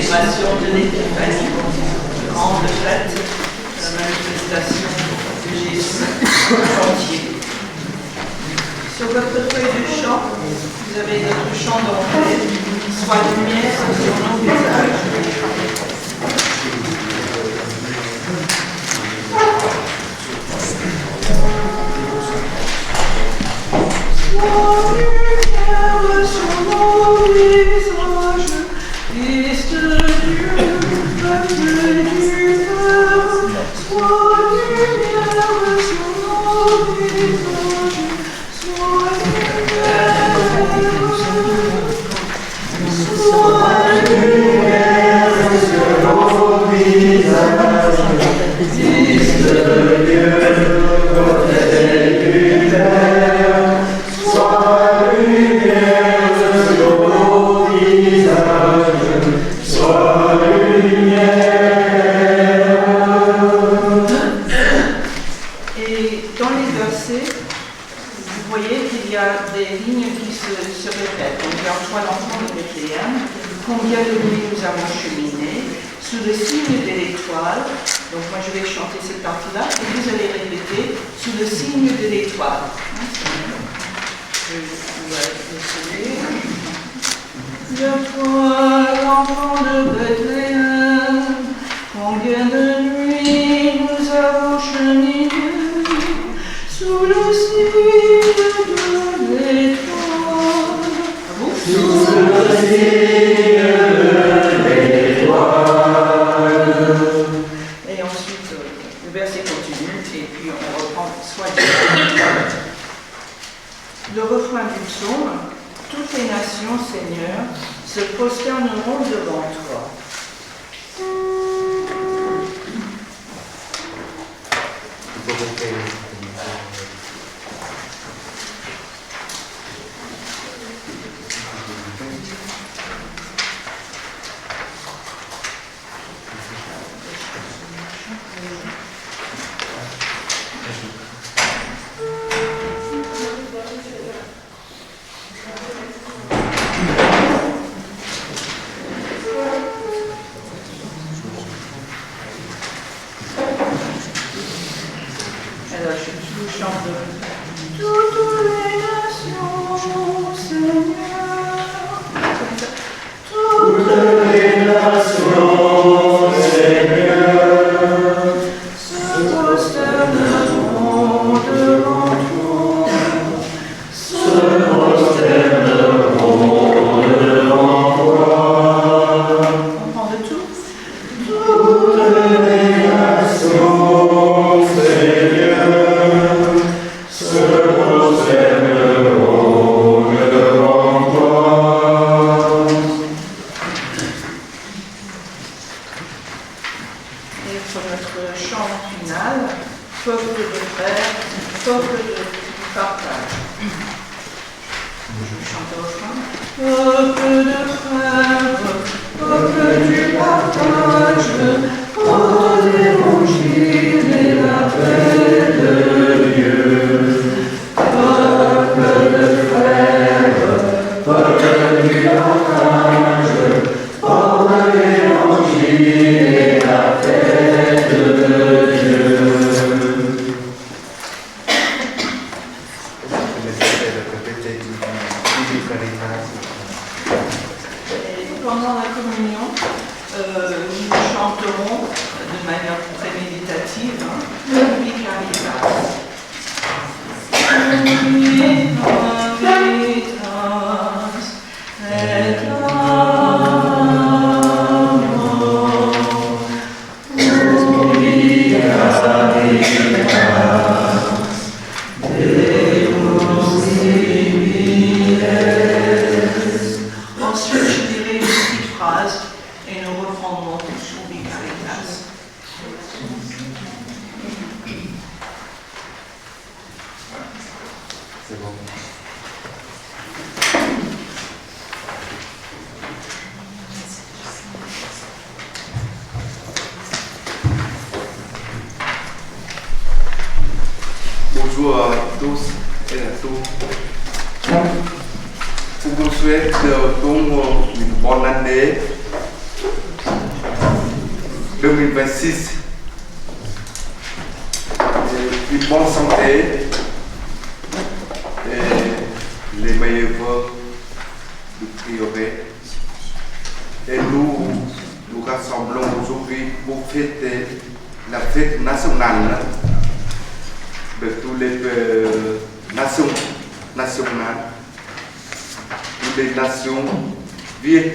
célébration de l'Épiphanie, grande fête, la manifestation de Jésus entier. Sur votre feuille de chant, vous avez notre chant d'entrée, soit lumière sur nos visages. Sois lumière sur nos visages, Fils de Dieu, peuple du peuple. Sois lumière sur nos visages, sois lumière, sois lumière sur nos visages, Fils de Dieu, peuple du peuple. Combien de nuits nous avons cheminé sous le signe de l'étoile. Donc moi je vais chanter cette partie-là et vous allez répéter sous le signe de l'étoile. L'étoile, l'enfant de Bethléem, combien de nuits nous avons cheminé sous le signe de l'étoile. Sous le signe de l'étoile. Et ensuite, le verset continue, et puis on reprend soit le refrain du psaume. Toutes les nations, Seigneur, se prosterneront devant toi. Bonjour à tous et à tous. Je vous souhaite une bonne année 2026. Une bonne santé et les meilleurs vœux du prieuré. Et nous rassemblons aujourd'hui pour fêter la fête nationale de toutes les nations nationales. Toutes les nations viennent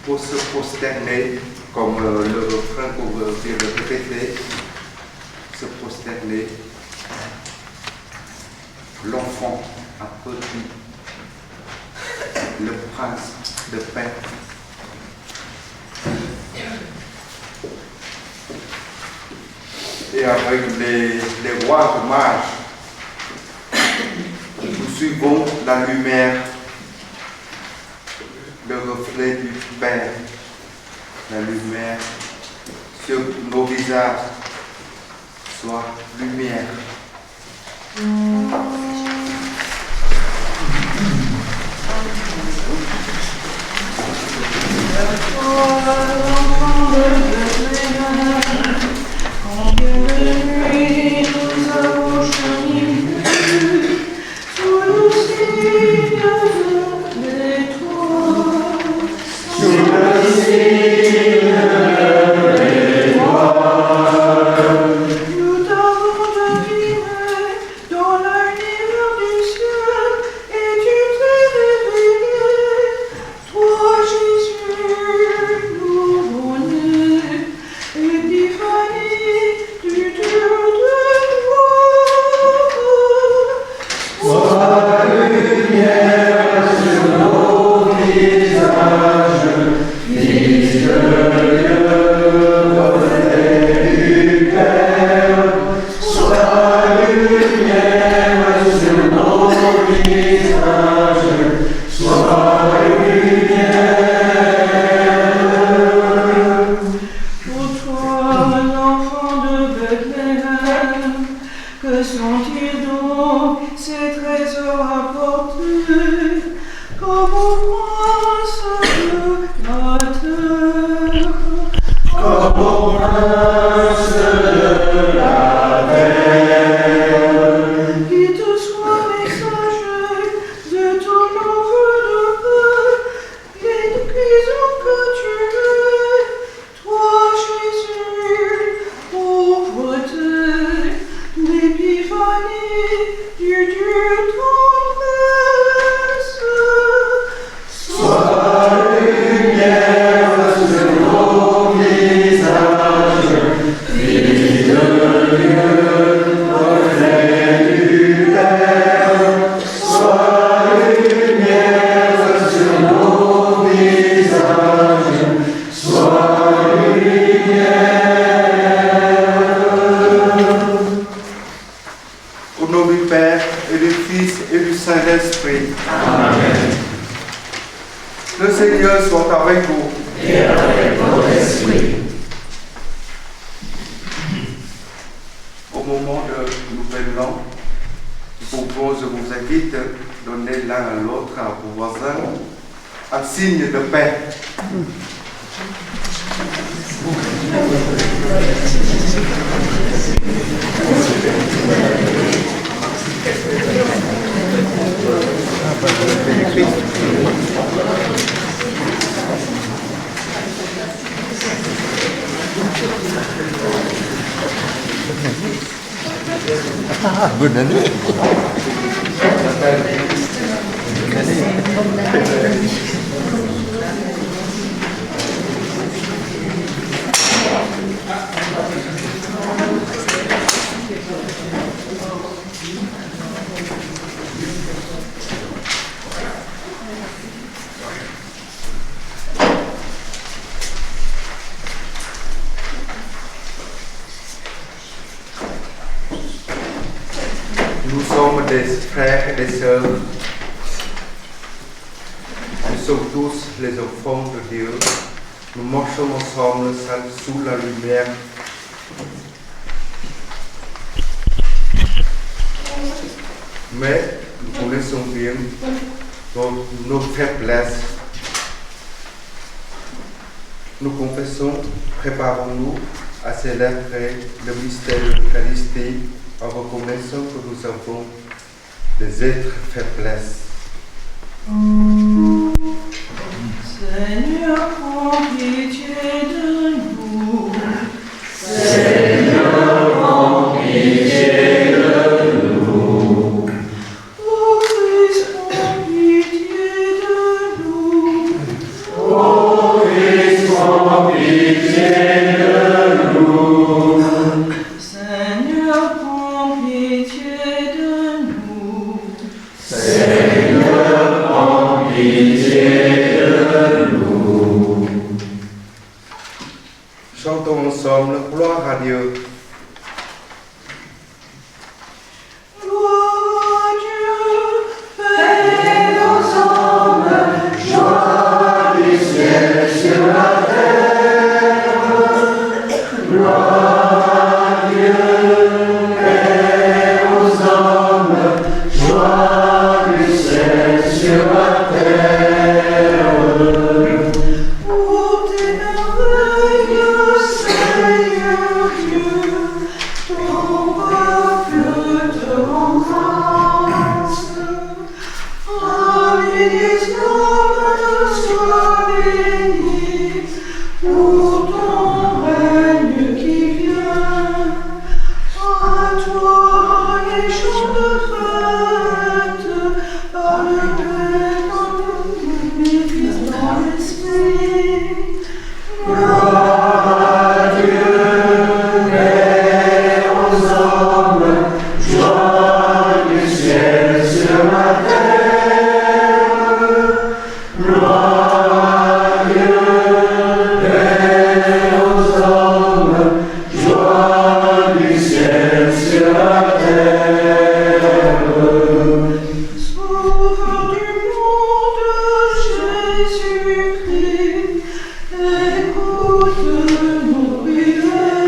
pour se prosterner, comme le refrain pour dire le répéter, se prosterner. L'enfant a petit, le prince de paix. Et avec les rois de mages, nous suivons la lumière, le reflet du Père, la lumière sur nos visages, soit lumière. Le Seigneur soit avec vous. Et avec votre esprit. Au moment de Nouvel An, je vous invite à donner l'un à l'autre, à vos voisins, un signe de paix. Bonne année. Nous sommes des frères et des sœurs. Nous sommes tous les enfants de Dieu. Nous marchons ensemble sous la lumière. Mais nous connaissons bien nos faiblesses. nous confessons, préparons-nous à célébrer le mystère de l'Eucharistie en reconnaissant que nous avons des êtres faiblesses. Seigneur, prends pitié de nous. Seigneur, prends pitié de nous. Ô Christ, prends pitié de nous. Ô Christ, prends pitié de nous. Seigneur, prends pitié de nous. Seigneur, prends pitié de nous. Chantons ensemble, gloire à Dieu. Gloire à Dieu, paix aux hommes, Joie du ciel sur la terre. Gloire à Dieu, paix aux hommes. Joie du ciel sur la terre. pour tes merveilles, Seigneur Dieu, ton peuple te rend grâce. Amis des hommes, sois béni pour ton règne qui vient. À toi les chants de fête, par le Père, dans le Fils, dans l'Esprit. Gloire à Dieu, paix aux hommes. Joie du ciel sur la terre. Gloire à Dieu, paix aux hommes. Joie du ciel sur la terre. Sauveur du monde, Jésus-Christ, écoute nos prières.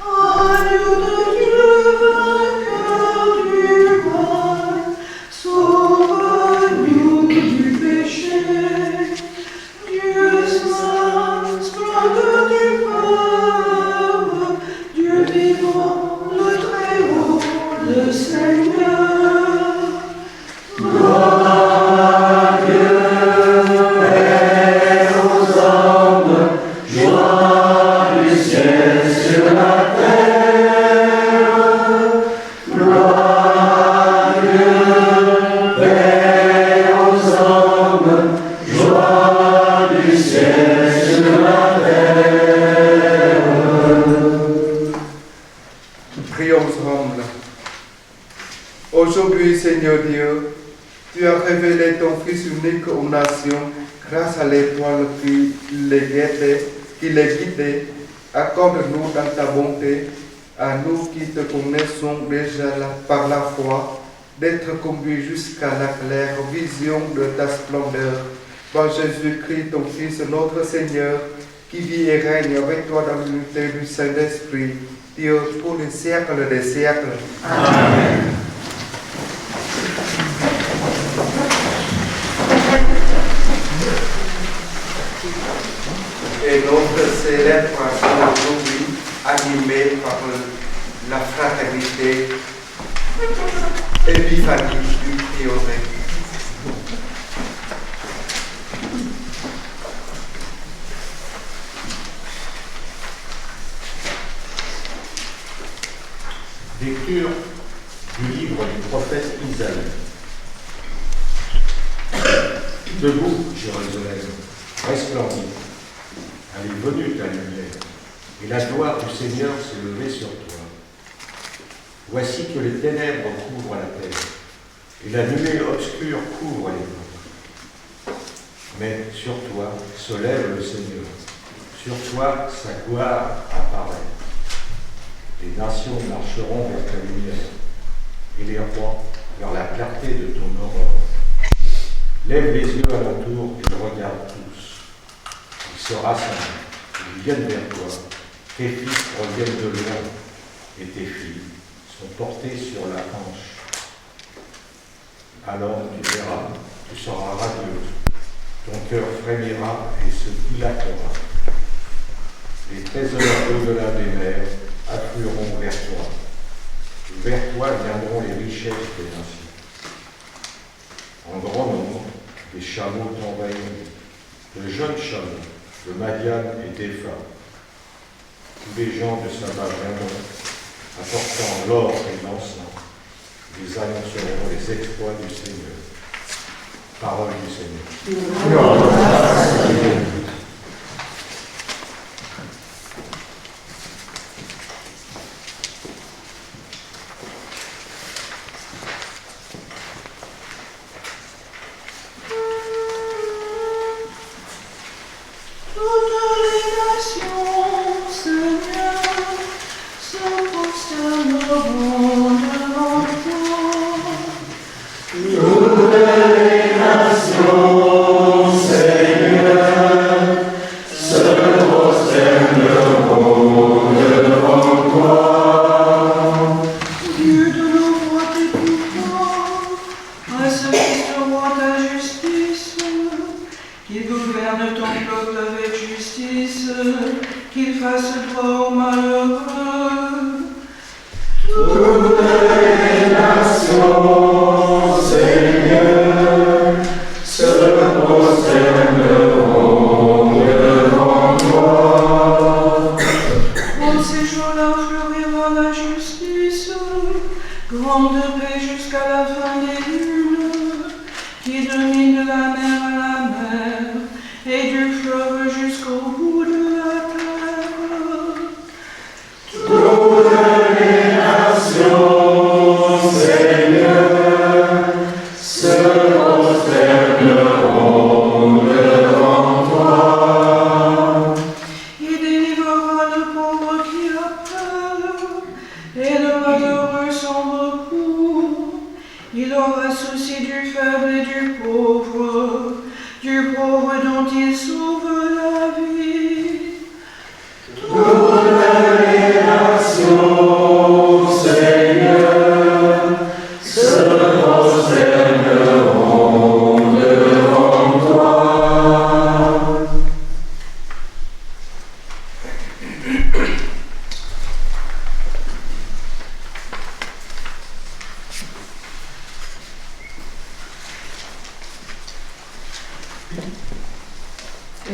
Agneau de Dieu, vainqueur du mal, sauve-nous du péché. Dieu saint, splendeur du peuple, Dieu vivant, le Très-Haut, le Seigneur. Gloire à Dieu, paix aux hommes. Joie du ciel sur la terre. Gloire à Dieu, paix aux hommes. Joie du ciel sur la terre. Prions ensemble. Aujourd'hui, Seigneur Dieu, tu as révélé ton Fils unique aux nations grâce à l'étoile qui les guidait. Accorde-nous dans ta bonté, à nous qui te connaissons déjà par la foi, d'être conduits jusqu'à la claire vision de ta splendeur. Par Jésus-Christ, ton Fils, notre Seigneur, qui vit et règne avec toi dans l'unité du Saint-Esprit, Dieu pour les siècles des siècles. Amen. Et notre célébration aujourd'hui, animée par la fraternité épiphanie du prieuré. Lecture du livre du prophète Isaïe. Debout, Jérusalem, resplendis. Elle est venue ta lumière, et la gloire du Seigneur s'est levée sur toi. Voici que les ténèbres couvrent la terre, et la nuée obscure couvre les monts. Mais sur toi se lève le Seigneur, sur toi sa gloire apparaît. Les nations marcheront vers ta lumière, et les rois vers la clarté de ton aurore. Lève les yeux alentour et regarde tous. Ils se rassemblent, ils viennent vers toi. Tes fils reviennent de loin, et tes filles sont portées sur la hanche. Alors tu verras, tu seras radieuse. ton cœur frémira et se dilatera. Les trésors au-delà des mers afflueront vers toi. Vers toi viendront les richesses des nations. En grand nombre, des chameaux t'envahiront, de jeunes chameaux, de Madian et d'Épha. Tous les gens de Saba viendront, apportant l'or et l'encens. Ils annonceront les exploits du Seigneur. Parole du Seigneur.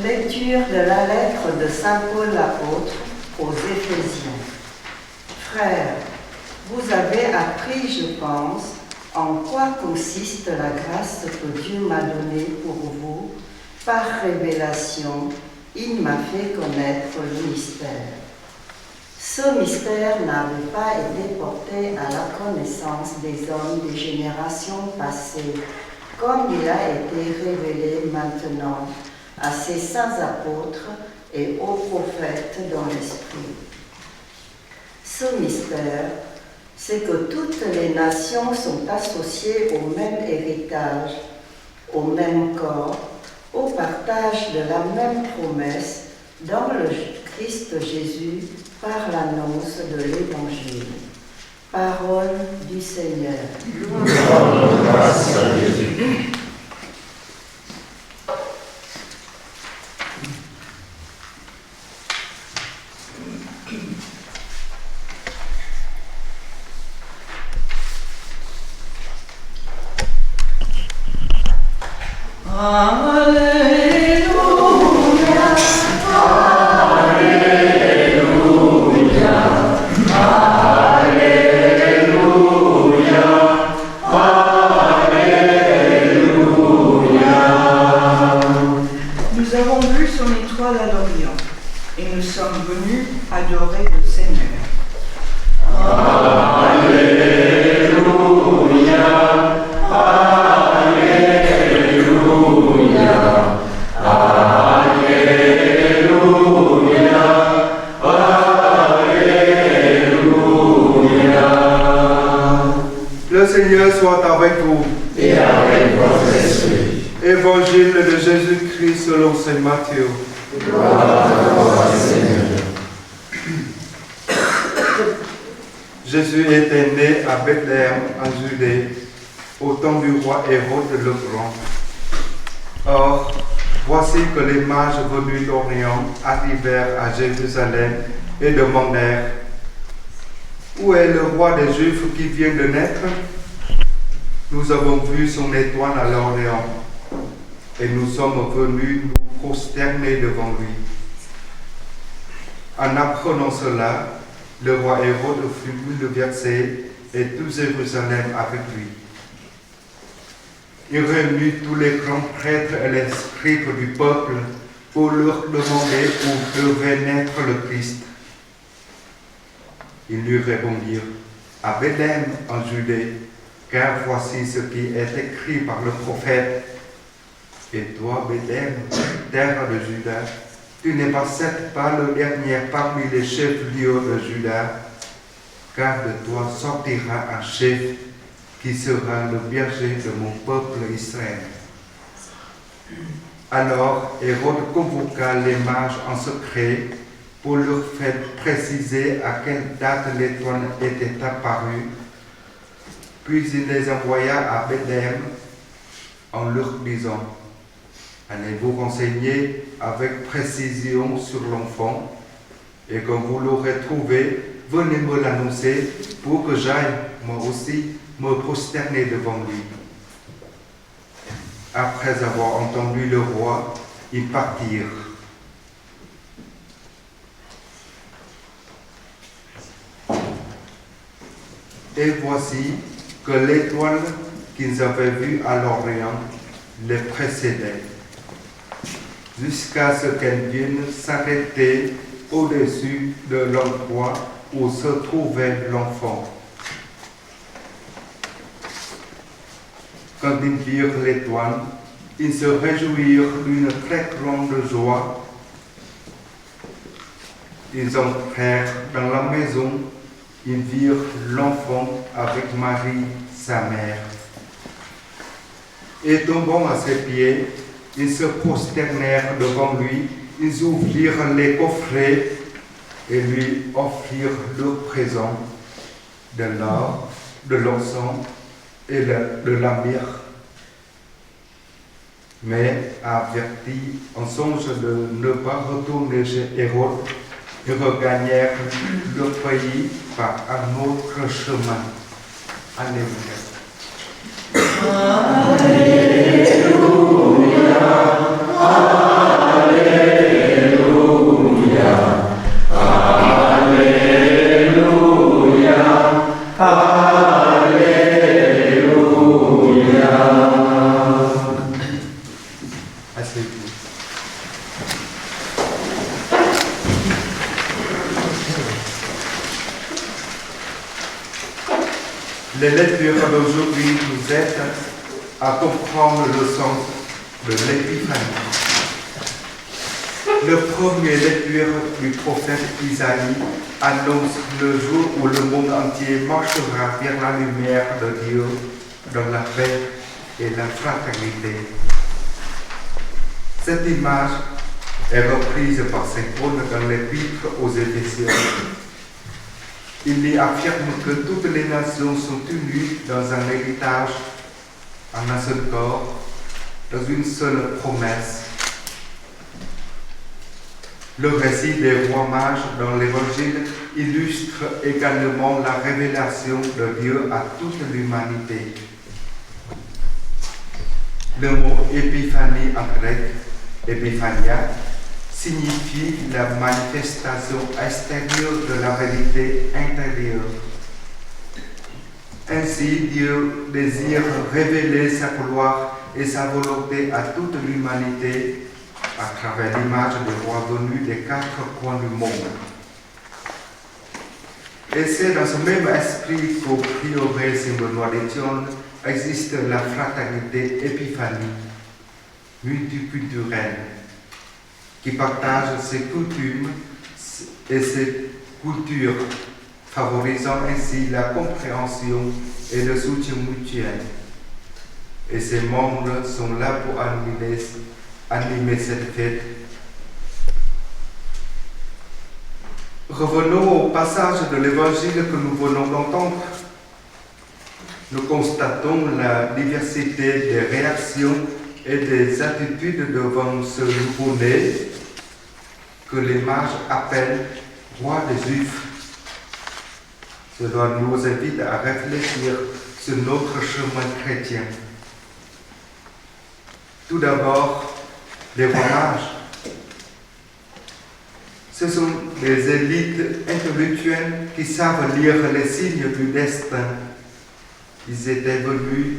Lecture de la lettre de Saint Paul l'apôtre aux Éphésiens. Frères, vous avez appris, je pense, en quoi consiste la grâce que Dieu m'a donnée pour vous. Par révélation, il m'a fait connaître le mystère. Ce mystère n'avait pas été porté à la connaissance des hommes des générations passées, comme il a été révélé maintenant à ses saints apôtres et aux prophètes dans l'Esprit. Ce mystère, c'est que toutes les nations sont associées au même héritage, au même corps, au partage de la même promesse dans le Christ Jésus par l'annonce de l'Évangile. Parole du Seigneur. Grâce à Jésus. Nous avons vu son étoile à l'Orient et nous sommes venus adorer le Seigneur. Le Seigneur soit avec vous. Et avec votre esprit. Évangile de Jésus-Christ selon saint Matthieu. Gloire à toi, Seigneur. Jésus était né à Bethléem en Judée, au temps du roi Hérode le Grand. Or, Voici que les mages venus d'Orient arrivèrent à Jérusalem et demandèrent: Où est le roi des Juifs qui vient de naître? Nous avons vu son étoile à l'Orient et nous sommes venus nous prosterner devant lui. En apprenant cela, le roi Hérode fut bouleversé et tout Jérusalem avec lui. Il réunit tous les grands prêtres et les scribes du peuple pour leur demander où devait naître le Christ. Ils lui répondirent: à Bethléem en Judée, car voici ce qui est écrit par le prophète. Et toi, Bethléem, terre de Juda, tu n'es pas le dernier parmi les chefs-lieux de Juda, car de toi sortira un chef qui sera le berger de mon peuple Israël. Alors Hérode convoqua les mages en secret pour leur faire préciser à quelle date l'étoile était apparue. Puis il les envoya à Bethléem en leur disant: allez vous renseigner avec précision sur l'enfant, et quand vous l'aurez trouvé, venez me l'annoncer pour que j'aille moi aussi me prosterner devant lui. Après avoir entendu le roi, ils partirent. Et voici que l'étoile qu'ils avaient vue à l'Orient les précédait, jusqu'à ce qu'elle vienne s'arrêter au-dessus de l'endroit où se trouvait l'enfant. Quand ils virent l'étoile, ils se réjouirent d'une très grande joie. Ils entrèrent dans la maison, ils virent l'enfant avec Marie, sa mère. Et tombant à ses pieds, ils se prosternèrent devant lui, ils ouvrirent les coffrets et lui offrirent leurs présents, de l'or, de l'encens et de la myrrhe. Mais avertis en songe de ne pas retourner chez Hérode, ils regagnèrent leur pays par un autre chemin. Alléluia. Asseyez-vous. Les lectures d'aujourd'hui nous aident à comprendre le sens de l'Épiphanie. Le premier lecture du prophète Isaïe annonce le jour où le monde entier marchera vers la lumière de Dieu dans la paix et la fraternité. Cette image est reprise par saint Paul dans l'Épître aux Éphésiens. Il y affirme que toutes les nations sont unies dans un héritage, en un seul corps, dans une seule promesse. Le récit des rois mages dans l'Évangile illustre également la révélation de Dieu à toute l'humanité. Le mot épiphanie en grec, épiphania, signifie la manifestation extérieure de la vérité intérieure. Ainsi, Dieu désire révéler sa gloire et sa volonté à toute l'humanité à travers l'image des rois venus des quatre coins du monde. Et c'est dans ce même esprit qu'au prieuré Saint-Benoît d'Étienne existe la fraternité épiphanie, multiculturelle, qui partage ses coutumes et ses cultures, favorisant ainsi la compréhension et le soutien mutuel. Et ses membres sont là pour animer cette fête. Revenons au passage de l'Évangile que nous venons d'entendre. Nous constatons la diversité des réactions et des attitudes devant ce nouveau-né que les mages appellent roi des Juifs. Cela nous invite à réfléchir sur notre chemin chrétien. Tout d'abord, les rois mages. Ce sont des élites intellectuelles qui savent lire les signes du destin. Ils étaient venus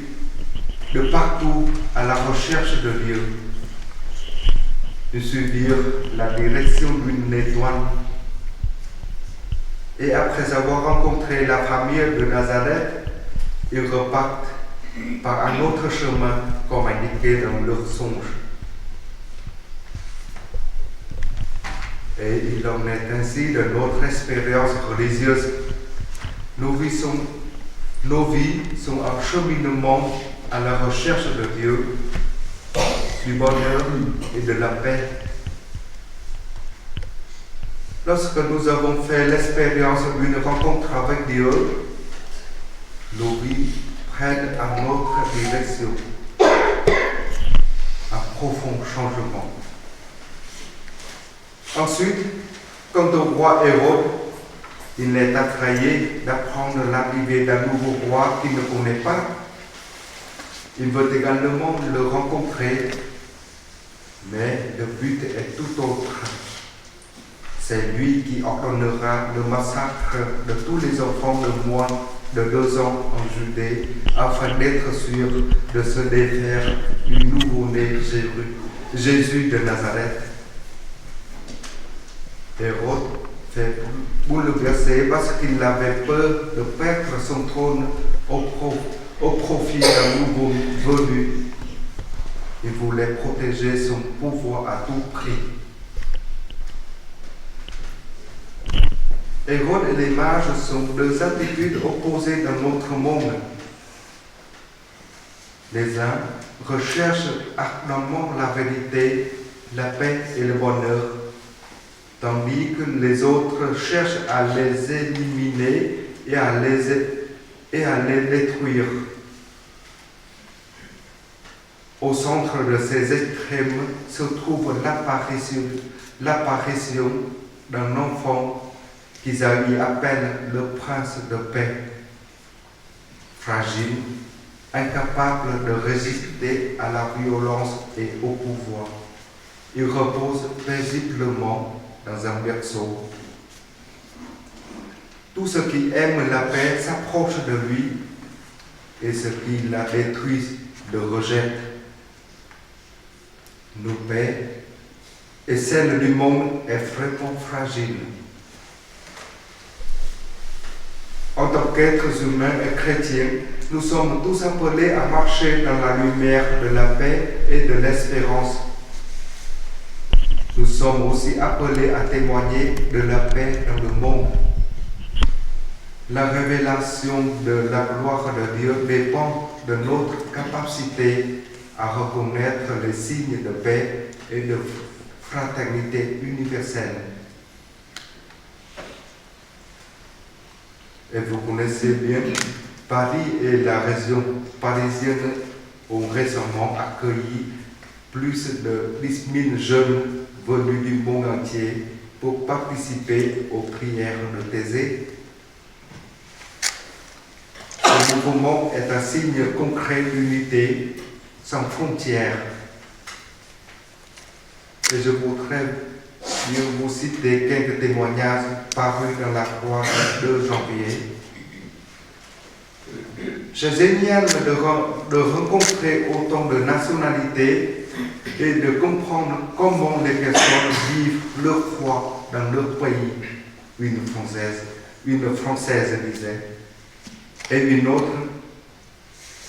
de partout à la recherche de Dieu. Ils suivirent la direction d'une étoile. Et après avoir rencontré la famille de Nazareth, ils repartent par un autre chemin comme indiqué dans leur songe. Et il en est ainsi de notre expérience religieuse. Nos vies sont un cheminement à la recherche de Dieu, du bonheur et de la paix. Lorsque nous avons fait l'expérience d'une rencontre avec Dieu, nos vies prennent une autre direction, un profond changement. Ensuite, quant au roi Hérode, il est effrayé d'apprendre l'arrivée d'un nouveau roi qu'il ne connaît pas. Il veut également le rencontrer, mais le but est tout autre. C'est lui qui ordonnera le massacre de tous les enfants de moins de 2 ans en Judée, afin d'être sûr de se défaire du nouveau-né Jésus de Nazareth. Hérode fait bouleverser parce qu'il avait peur de perdre son trône au profit d'un nouveau venu. Il voulait protéger son pouvoir à tout prix. Hérode et les mages sont deux attitudes opposées dans notre monde. Les uns recherchent ardemment la vérité, la paix et le bonheur, tandis que les autres cherchent à les éliminer et à les détruire. Au centre de ces extrêmes se trouve l'apparition d'un enfant qu'Isaïe appelle le prince de paix. Fragile, incapable de résister à la violence et au pouvoir, il repose paisiblement dans un berceau. Tout ce qui aime la paix s'approche de lui, et ce qui la détruit le rejette. Nos paix et celle du monde est vraiment fragile. En tant qu'êtres humains et chrétiens, nous sommes tous appelés à marcher dans la lumière de la paix et de l'espérance. Nous sommes aussi appelés à témoigner de la paix dans le monde. La révélation de la gloire de Dieu dépend de notre capacité à reconnaître les signes de paix et de fraternité universelle. Et vous connaissez bien, Paris et la région parisienne ont récemment accueilli plus de 10 000 jeunes venus du monde entier pour participer aux prières de Thésée. Ce mouvement est un signe concret d'unité sans frontières. Et je voudrais bien vous citer quelques témoignages parus dans la Croix le 2 janvier. C'est génial de rencontrer autant de nationalités et de comprendre comment les personnes vivent leur foi dans leur pays. Une Française disait. Et une autre,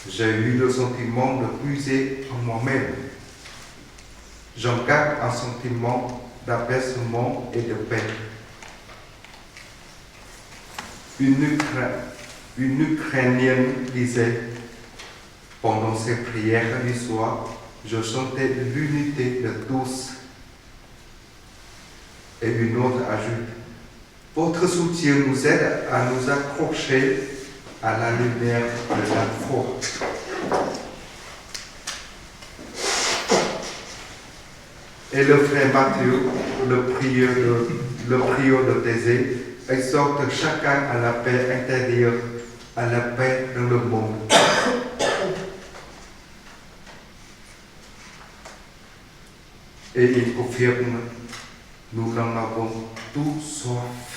j'ai eu le sentiment de puiser en moi-même. J'en garde un sentiment d'apaisement et de paix. Une Ukrainienne disait, pendant ces prières du soir, je sentais l'unité de tous. Et une autre ajoute, votre soutien nous aide à nous accrocher à la lumière de la foi. Et le frère Matthieu, le prieur de Thésée, exhorte chacun à la paix intérieure, à la paix dans le monde. Et il confirme, nous en avons tous soif.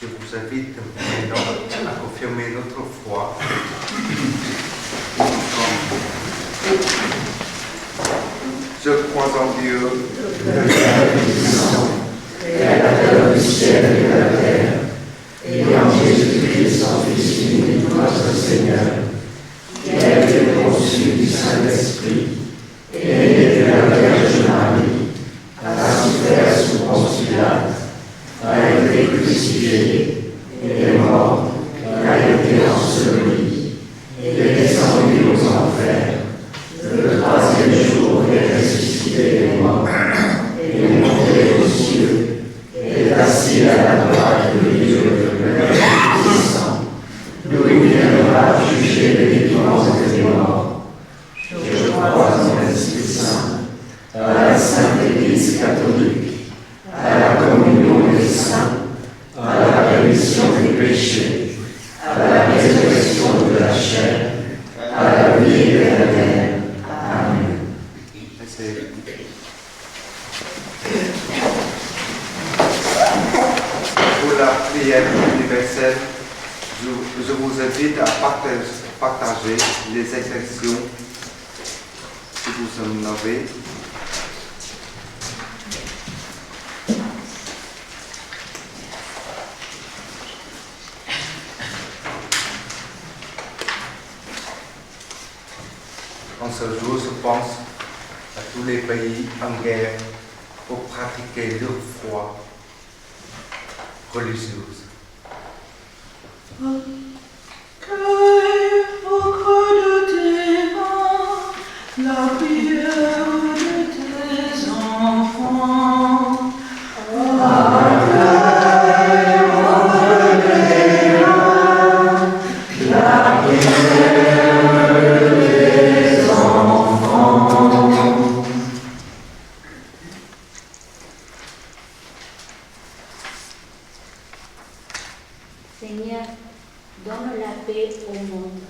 Je vous invite maintenant à confirmer notre foi. Je crois en Dieu, le Père Tout-Puissant, Créateur du ciel et de la terre, et en Jésus-Christ, son Fils unique, notre Seigneur, qui a été conçu du Saint-Esprit, et né de la Vierge Marie, a souffert sous Ponce Pilate, a été crucifié, est mort, a été enseveli, et est descendu aux enfers. Le troisième jour est ressuscité des morts, et est monté aux cieux, et est assis à la droite de Dieu le Père Tout-Puissant, d'où il viendra juger les vivants et les morts. Je crois en l'Esprit Saint, à la Sainte Église catholique, à la communion des saints, à la rémission des péchés, à la résurrection de la chair, à la vie éternelle. Amen. Pour la prière universelle, je vous invite à partager les intentions que vous en avez. En ce jour, je pense à tous les pays en guerre pour pratiquer leur foi religieuse. Accueille au creux de tes mains la prière de tes enfants. Accueille au creux de tes mains la prière de tes enfants. Seigneur, donne la paix au monde.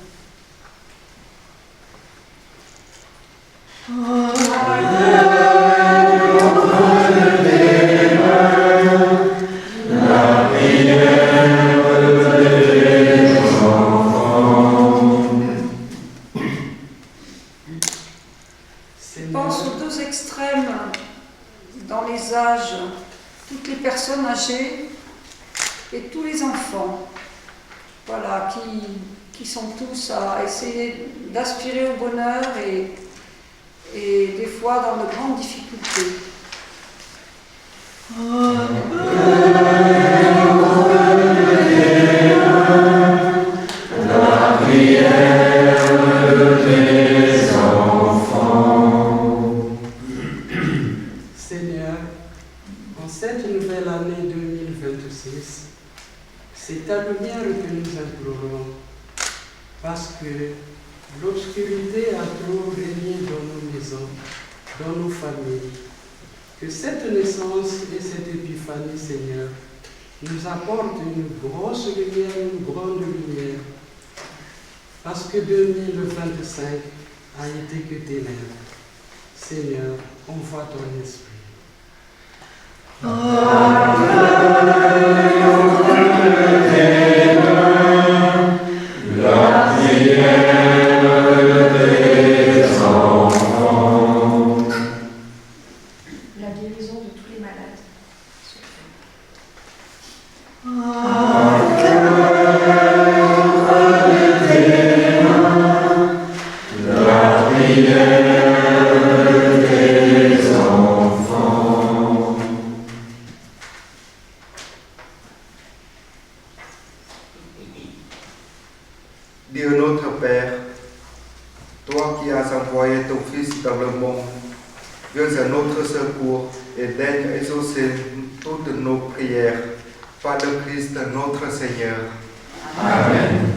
Pense aux deux extrêmes dans les âges, toutes les personnes âgées et tous les enfants, voilà, qui sont tous à essayer d'aspirer au bonheur et des fois dans de grandes difficultés. La prière des enfants. Seigneur, en cette nouvelle année 2026, c'est ta lumière que nous implorons, parce que l'obscurité a trop régné dans nos maisons, dans nos familles. Que cette naissance et cette épiphanie, Seigneur, nous apportent une grosse lumière, une grande lumière, parce que 2025 a été que ténèbres. Seigneur, envoie ton esprit. La prière des enfants. viens à notre secours et daigne exaucer toutes nos prières. Par le Christ notre Seigneur. Amen.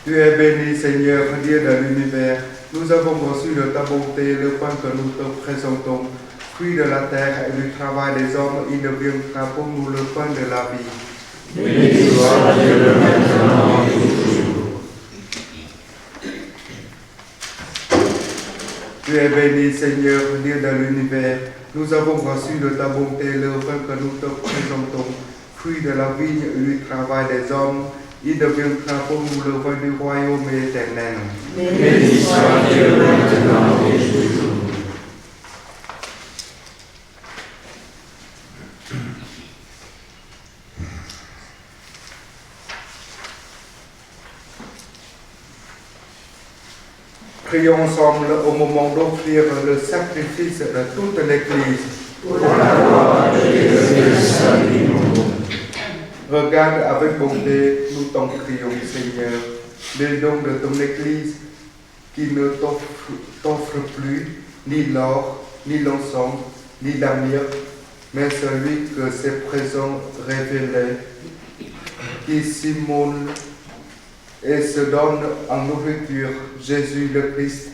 Tu es béni, Seigneur, Dieu de l'univers. Nous avons reçu de ta bonté le pain que nous te présentons, fruit de la terre et du travail des hommes. Il deviendra pour nous le pain de la vie. Béni soit Dieu maintenant et toujours. Tu es béni, Seigneur, Dieu de l'univers. Nous avons reçu de ta bonté le pain que nous te présentons, fruit de la vigne et du travail des hommes. Il deviendra pour nous le vin du royaume éternel. Béni soit Dieu maintenant et toujours. Prions ensemble au moment d'offrir le sacrifice de toute l'Église. Pour la gloire de Dieu et le salut du monde. Regarde avec bonté, nous t'en prions, Seigneur, les dons de ton Église qui ne t'offre plus ni l'or, ni l'encens, ni la myrrhe, mais celui que ses présents révélaient, qui s'immole et se donne en nourriture, Jésus le Christ,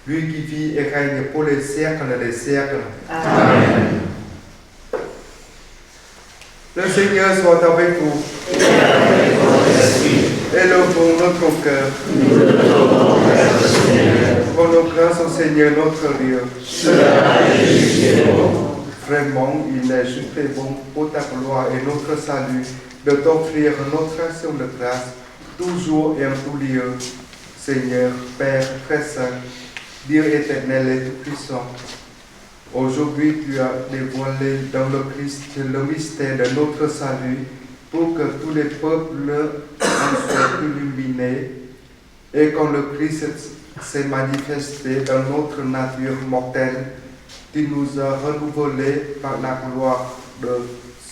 lui qui vit et règne pour les siècles des siècles. Amen. Le Seigneur soit avec vous. Et avec votre esprit. Élevons notre cœur. Nous le donnons à notre Seigneur. Rendons grâce au Seigneur notre Dieu. Cela est juste et bon. Vraiment, il est juste et bon pour ta gloire et notre salut de t'offrir notre action de grâce, toujours et en tout lieu. Seigneur, Père très saint, Dieu éternel et tout-puissant, aujourd'hui tu as dévoilé dans le Christ le mystère de notre salut pour que tous les peuples en soient illuminés et quand le Christ s'est manifesté dans notre nature mortelle, tu nous as renouvelés par la gloire de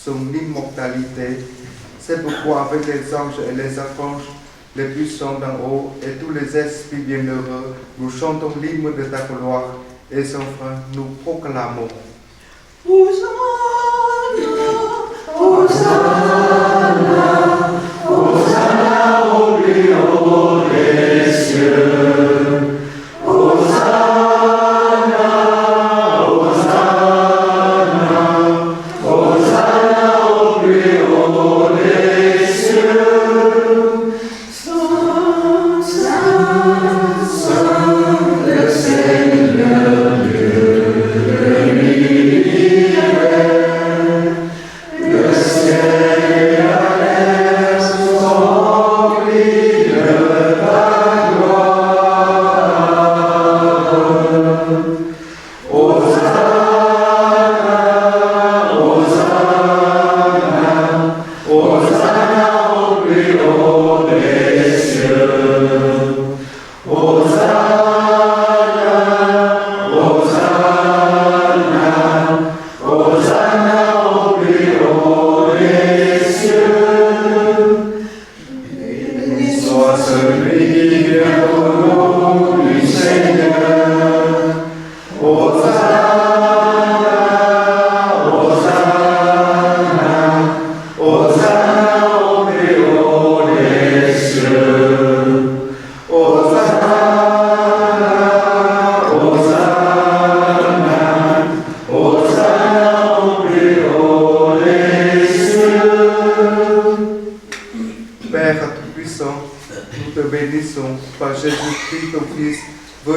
son immortalité. C'est pourquoi avec les anges et les archanges, les puissants d'en haut et tous les esprits bienheureux, nous chantons l'hymne de ta gloire et sans fin nous proclamons. Hosanna, Hosanna, Hosanna au plus haut des cieux. Hosanna, Hosanna, Hosanna au plus haut des cieux. Saint, Saint, Saint, le Seigneur Dieu de l'univers. Le ciel et la terre sont remplis de ta gloire. Hosanna, Hosanna, Hosanna au plus haut des cieux. Hosanna, Hosanna, Hosanna au plus haut des cieux. Béni soit celui qui vient au nom du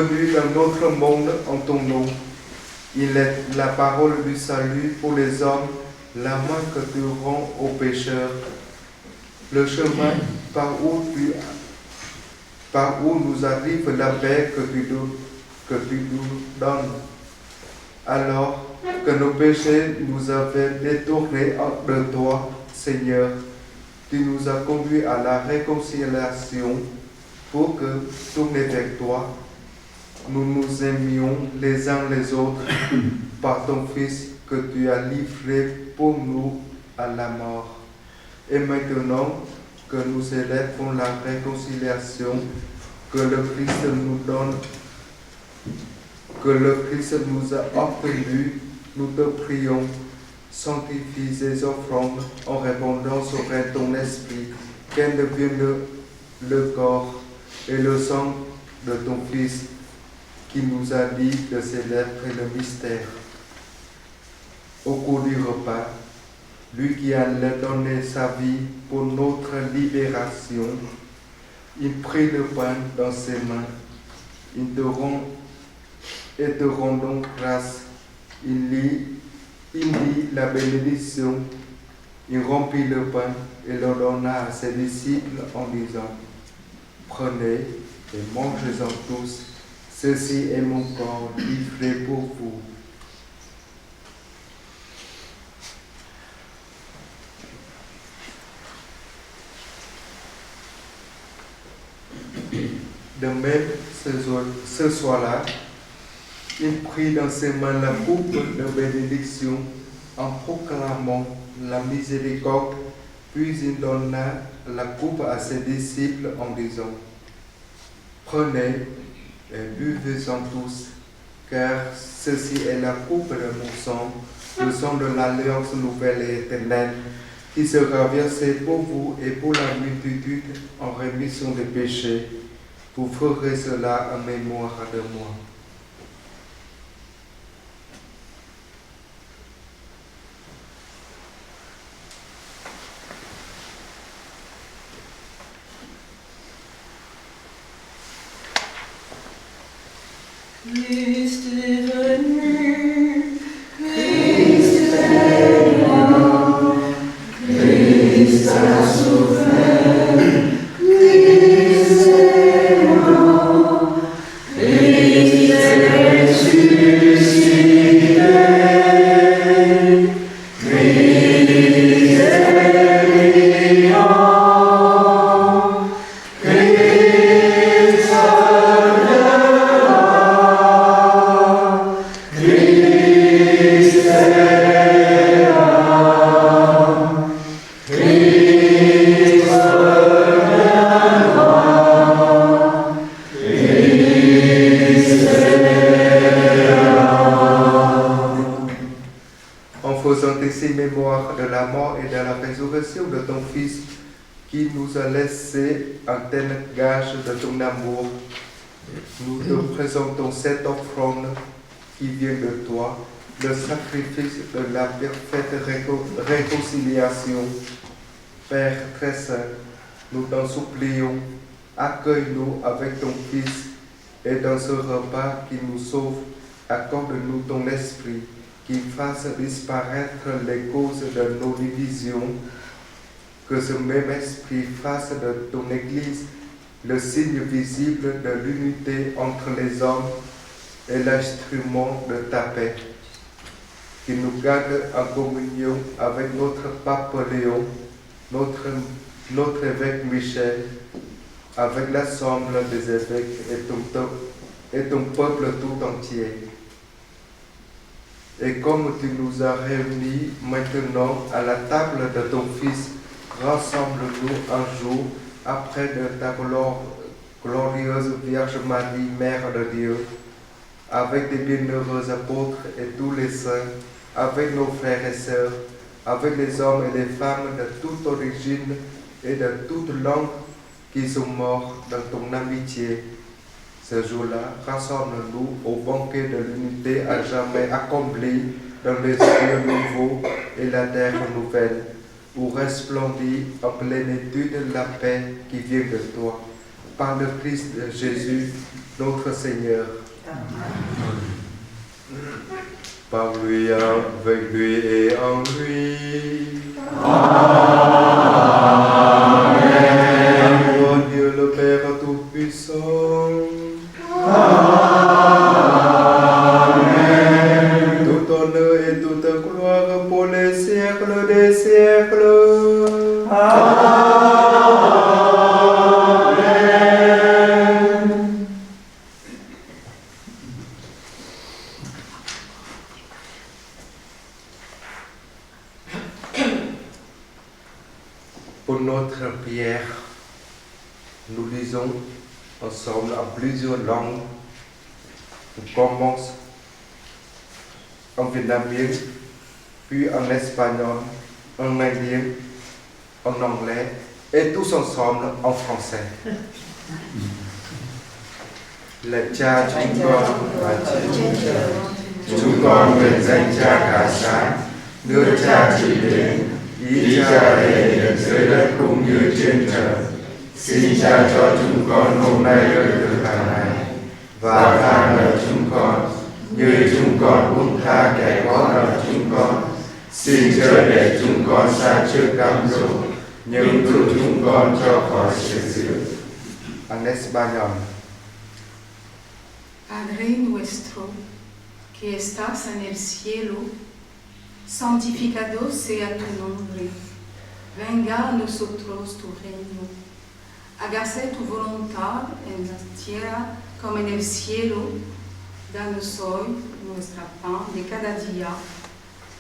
venu dans notre monde en ton nom. Il est la parole du salut pour les hommes, la main que tu rends aux pécheurs, le chemin par où nous arrive la paix que tu nous donnes. Alors que nos péchés nous avaient détournés de toi, Seigneur, tu nous as conduits à la réconciliation pour que, tournés vers toi, nous nous aimions les uns les autres par ton Fils que tu as livré pour nous à la mort. Et maintenant que nous célébrons la réconciliation que le Christ nous donne, que le Christ nous a obtenu, nous te prions, sanctifie ces offrandes en répandant sur ton esprit, qu'elles deviennent le corps et le sang de ton Fils, qui nous a dit de célébrer le mystère. Au cours du repas, lui qui allait donner sa vie pour notre libération, il prit le pain dans ses mains, il te rendant grâce, il dit la bénédiction, il remplit le pain et le donna à ses disciples en disant, prenez et mangez-en tous, ceci est mon corps livré pour vous. De même, ce soir-là, il prit dans ses mains la coupe de bénédiction en proclamant la miséricorde, puis il donna la coupe à ses disciples en disant, prenez et buvez-en tous, car ceci est la coupe de mon sang, le sang de l'alliance nouvelle et éternelle, qui sera versé pour vous et pour la multitude en rémission des péchés. Vous ferez cela en mémoire de moi. Christ est venu, Christ est mort, Christ a souffert, Christ est mort, Christ est ressuscité, Christ est vivant, Christ mémoire de la mort et de la résurrection de ton Fils, qui nous a laissé un tel gage de ton amour. Nous te présentons cette offrande qui vient de toi, le sacrifice de la parfaite réconciliation. Père très saint, nous t'en supplions, accueille-nous avec ton Fils, et dans ce repas qui nous sauve, accorde-nous ton esprit, qui fasse disparaître les causes de nos divisions, que ce même esprit fasse de ton Église le signe visible de l'unité entre les hommes et l'instrument de ta paix, qui nous garde en communion avec notre pape Léon, notre évêque Michel, avec l'ensemble des évêques et ton peuple tout entier. Et comme tu nous as réunis maintenant à la table de ton Fils, rassemble-nous un jour après de ta glorieuse Vierge Marie, Mère de Dieu, avec des bienheureux apôtres et tous les saints, avec nos frères et sœurs, avec les hommes et les femmes de toute origine et de toute langue qui sont morts dans ton amitié. Ce jour-là, rassemble-nous au banquet de l'unité à jamais accompli dans les cieux nouveaux et la terre nouvelle, où resplendit en plénitude la paix qui vient de toi. par le Christ Jésus, notre Seigneur. Par lui, avec lui et en lui. Amen. Ô Dieu le Père Tout-Puissant. Amen. Tout honneur et toute gloire pour les siècles des siècles. Amen. Pour notre prière, nous lisons ensemble en plusieurs langues. On commence en vietnamien, puis en espagnol, en indien, en anglais, et tous ensemble en français. Lạy Cha chúng con nguyện danh Cha cả sáng, đưa Cha chỉ đến, ý Cha đến dưới đất cũng như trên trời. Xin Cha cho chúng con hôm nay lương thực hàng ngày và tha nợ chúng con như chúng con cũng tha kẻ có nợ chúng con. Xin chớ để chúng con sa trước cám dỗ, nhưng cứu chúng con cho khỏi sự dữ. En español. Padre nuestro, que estás en el cielo, santificado sea tu nombre. Venga a nosotros tu reino. Hágase tu voluntad en la tierra como en el cielo. Danos hoy nuestro pan de cada día.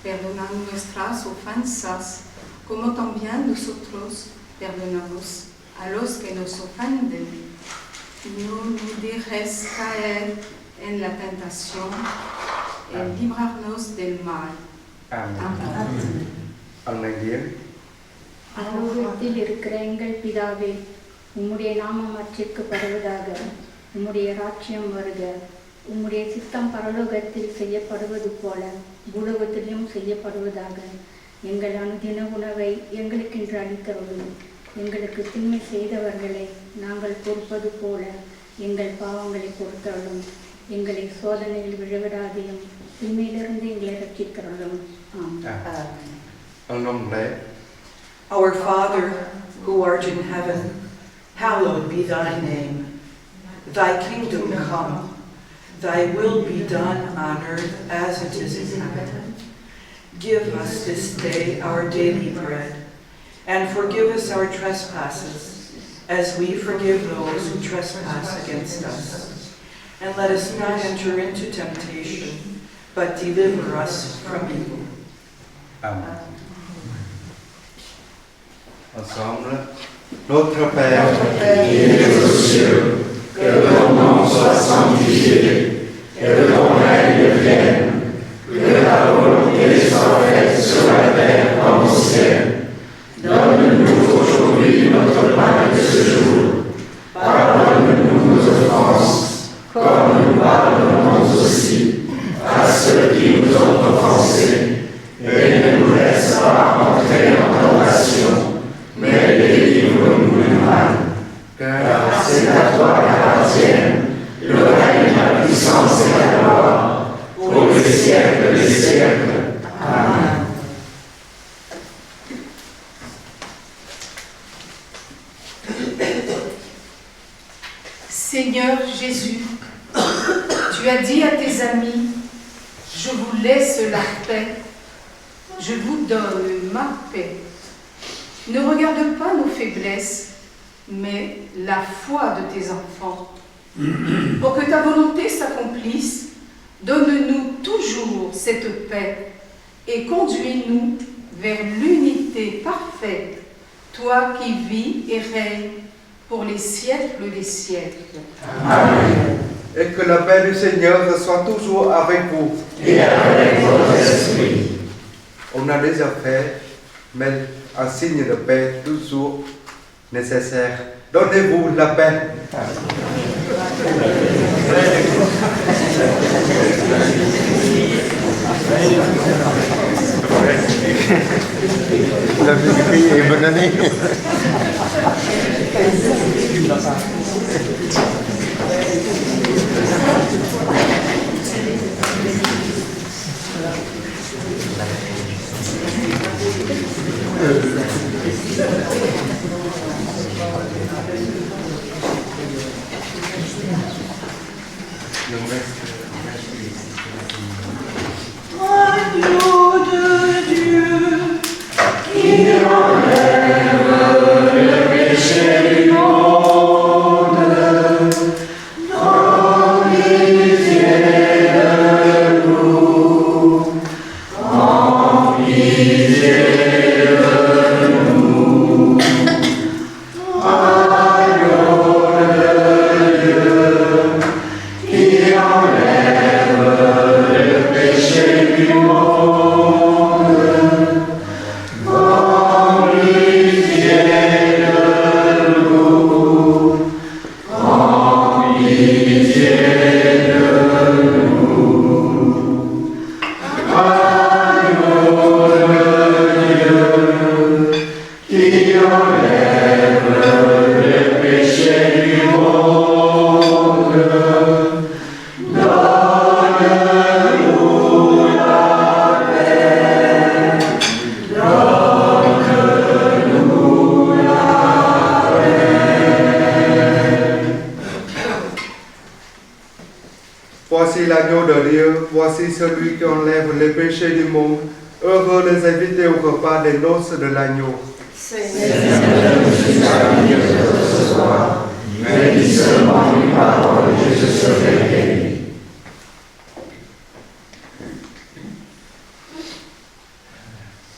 Perdona nuestras ofensas, como también nosotros perdonamos a los que nos ofenden. No nos dejes caer en la tentación y líbranos del mal. Amen. En indien. பரலோகத்தில் இருக்கிற எங்கள் பிதாவே, உம்முடைய நாமம் அர்ச்சிக்கப்படுவதாக, உம்முடைய ராஜ்யம் வருக, உம்முடைய சித்தம் பரலோகத்தில் செய்யப்படுவது போல பூலோகத்திலும் செய்யப்படுவதாக. எங்கள் அனுதின உணவை எங்களுக்கென்று அளித்தருளும். எங்களுக்கு திண்மை செய்தவர்களை நாங்கள் பொறுப்பது போல எங்கள் பாவங்களை பொறுத்தருளும். எங்களை சோதனையில் விழவிடாதையும் திண்மையிலிருந்து எங்களை ரட்சித்தருளும். Amen. Our Father, who art in heaven, hallowed be thy name. Thy kingdom come, thy will be done on earth as it is in heaven. Give us this day our daily bread, and forgive us our trespasses, as we forgive those who trespass against us. And let us not enter into temptation, but deliver us from evil. Amen. Ensemble, notre Père, qui es aux cieux, que ton nom soit sanctifié, que ton règne vienne, que ta volonté soit faite sur la terre comme au ciel. Donne-nous aujourd'hui notre pain de ce jour. Pardonne-nous nos offenses, comme nous pardonnons aussi à ceux qui nous ont offensés. Et ne nous laisse pas entrer en tentation, mais délivre-nous du mal. Car c'est à toi qu'appartiennent le règne, la puissance et la gloire, pour les siècles des siècles. Amen. Seigneur Jésus, tu as dit à tes amis, je vous laisse la paix, je vous donne ma paix. Ne regarde pas nos faiblesses, mais la foi de tes enfants. Pour que ta volonté s'accomplisse, donne-nous toujours cette paix et conduis-nous vers l'unité parfaite, toi qui vis et règnes pour les siècles des siècles. Amen. Et que la paix du Seigneur soit toujours avec vous. Et avec votre esprit. On a déjà fait, mais un signe de paix toujours nécessaire. Donnez-vous la paix. La musique est bonne année. Le reste Agneau de Dieu, qui enlève le péché du monde, en pitié de nous, en pitié de nous. Agneau de Dieu, qui enlève le péché du monde, en pitié de nous, en pitié de nous. Agneau de Dieu, qui enlève le péché du monde, donne-nous la paix, donne-nous la paix. Voici l'agneau de Dieu, voici celui qui enlève les péchés du monde. Heureux les invités au repas des noces de l'agneau. Seigneur, je suis parmi eux ce soir, mais dis seulement une parole et je serai guéri.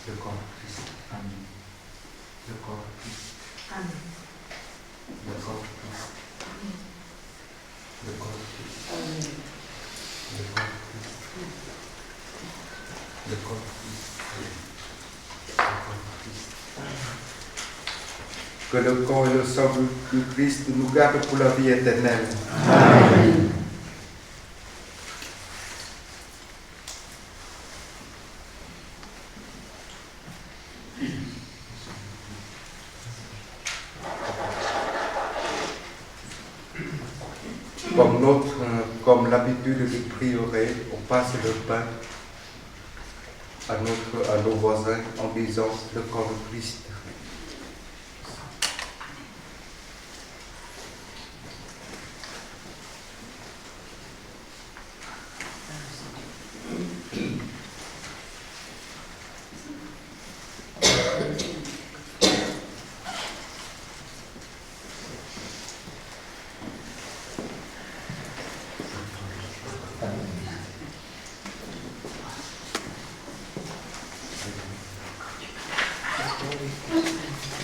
Le corps de Christ. Amen. Le corps de Christ. Amen. Le corps de Christ. Le corps de Christ. Le corps de Christ. Le corps de Christ. Que le corps et le sang du Christ nous gardent pour la vie éternelle. Amen. Comme l'habitude du prieuré, on passe le pain à nos voisins en disant le corps de Christ.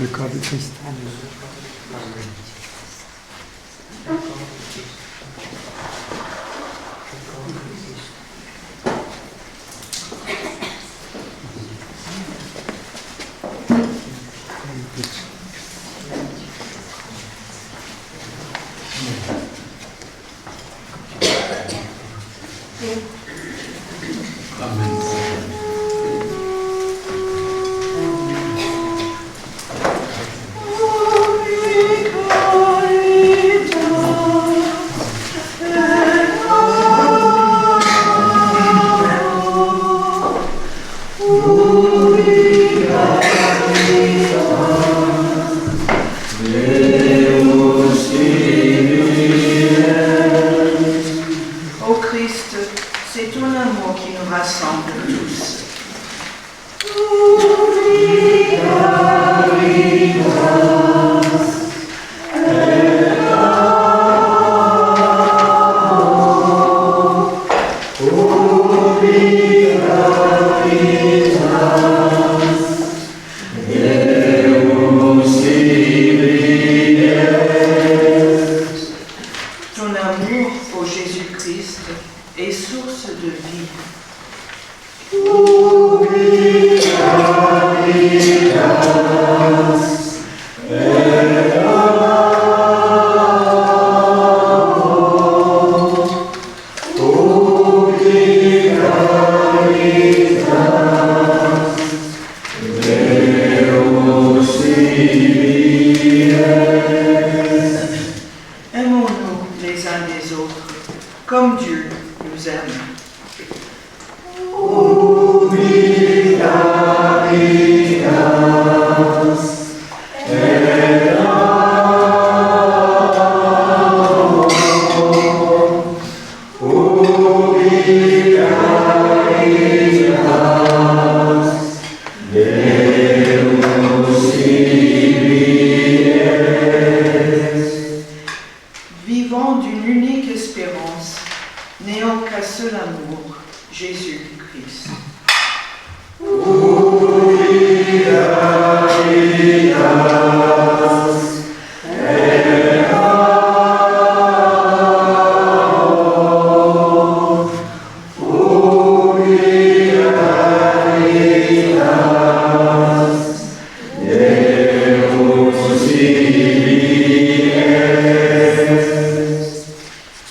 Le corps de Christ. Ô Christ, c'est ton amour qui nous rassemble tous. Ton amour, ô Jésus-Christ, est source de vie. Aimons-nous les uns des autres, comme Dieu nous aime. Oh, n'ayant qu'un seul amour, Jésus-Christ.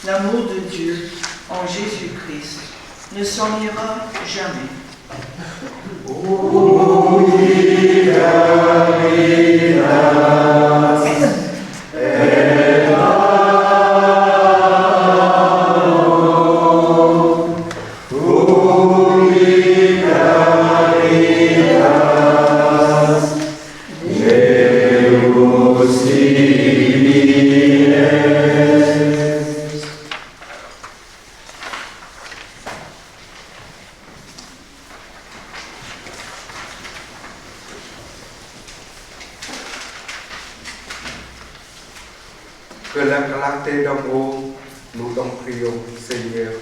L'amour de Dieu en Jésus-Christ ne s'en ira jamais. Que la clarté d'amour, nous t'en prions, Seigneur.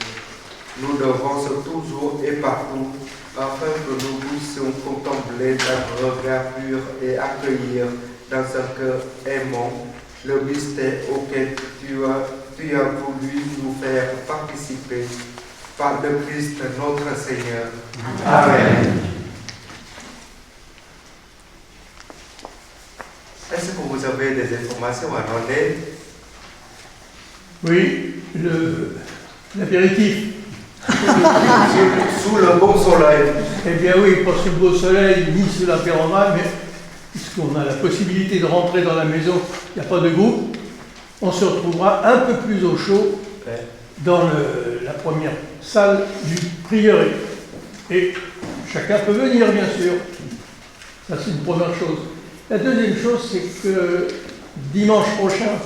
Nous devons toujours et partout, afin que nous puissions contempler d'un regard pur et accueillir dans un cœur aimant le mystère auquel tu as voulu nous faire participer par le Christ notre Seigneur. Amen. Est-ce que vous avez des informations à donner? Oui, l'apéritif. Sous le beau soleil. Eh bien oui, pas sous le beau soleil, ni sous la véranda, mais puisqu'on a la possibilité de rentrer dans la maison, il n'y a pas de groupe, on se retrouvera un peu plus au chaud dans la première salle du prieuré. Et chacun peut venir, bien sûr. Ça, c'est une première chose. La deuxième chose, c'est que dimanche prochain,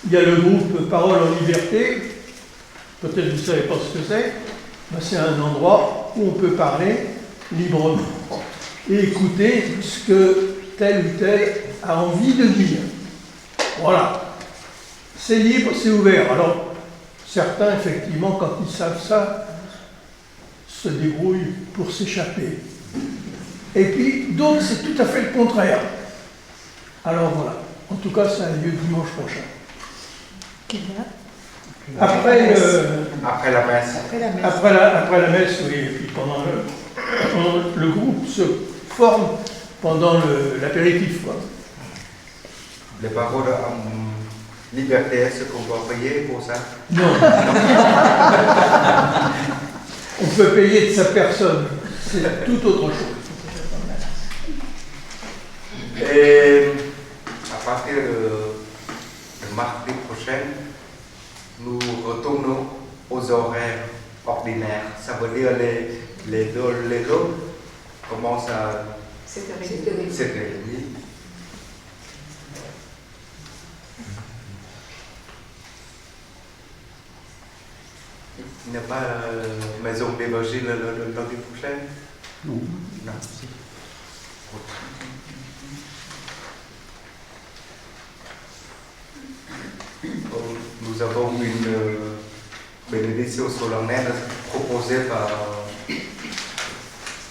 il y a le groupe Parole en Liberté. Peut-être vous ne savez pas ce que c'est. Ben, c'est un endroit où on peut parler librement et écouter ce que tel ou tel a envie de dire. Voilà. C'est libre, c'est ouvert. Alors, certains, effectivement, quand ils savent ça, se débrouillent pour s'échapper. Et puis, d'autres, c'est tout à fait le contraire. Alors voilà. En tout cas, ça a lieu dimanche prochain. Après la messe. Après la messe, oui. Et puis pendant le groupe se forme pendant l'apéritif, quoi. Les paroles en liberté, est-ce qu'on doit payer pour ça? Non. On peut payer de sa personne. C'est tout autre chose. Et à partir de mardi prochain, nous retournons aux horaires ordinaires. Ça veut dire les deux commencent à 7h30. Il n'y a pas maison d'évangile le lundi prochain? Non. Nous avons une bénédiction solennelle proposée par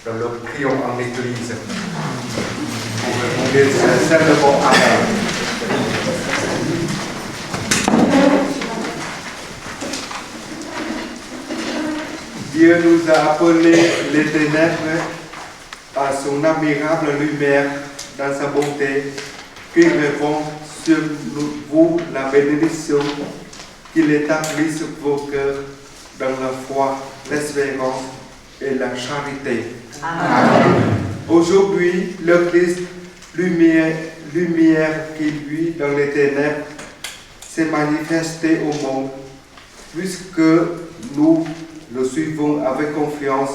le prion en église. Vous répondez sincèrement Amen. Dieu nous a appelés les ténèbres à son admirable lumière dans sa bonté, qui répond sur vous la bénédiction, qu'il établisse vos cœurs dans la foi, l'espérance et la charité. Amen. Aujourd'hui, le Christ, lumière qui luit dans les ténèbres, s'est manifesté au monde, puisque nous le suivons avec confiance,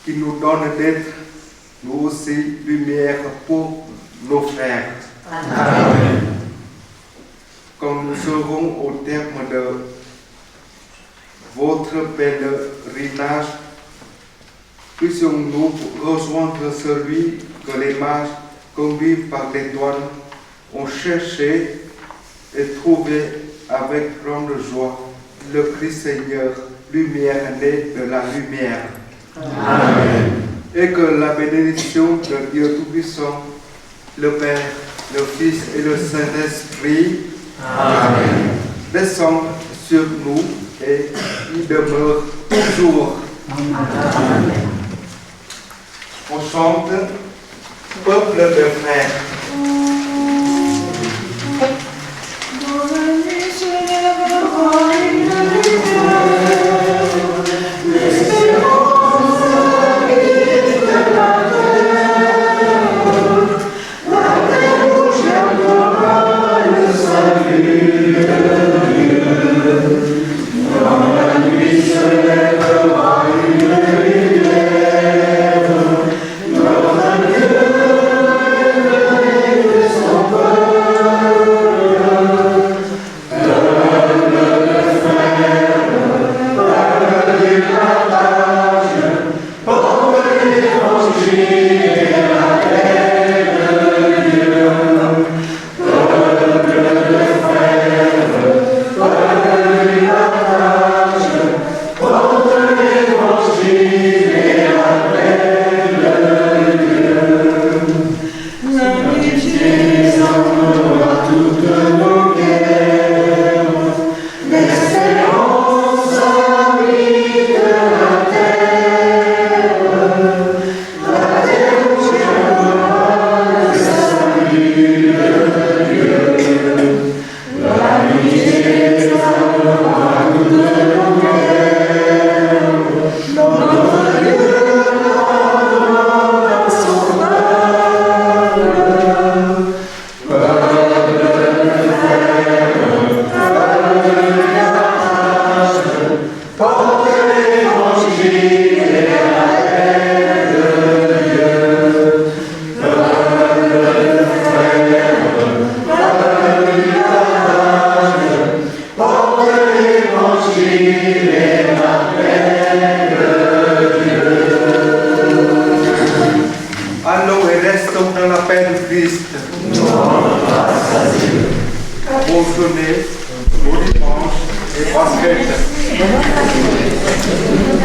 qui nous donne d'être, nous aussi, lumière pour nos frères. Amen. Quand nous serons au terme de votre pèlerinage, puissions-nous rejoindre celui que les mages conduits par l'étoile ont cherché et trouvé avec grande joie. le Christ Seigneur, lumière née de la lumière. Amen. Et que la bénédiction de Dieu Tout-Puissant, le Père, le Fils et le Saint-Esprit, Amen, descendent sur nous et y demeurent toujours. Amen. On chante Peuple de frères. Allons et restons dans la paix de Christ. Bonne journée, bon dimanche et bonne fête.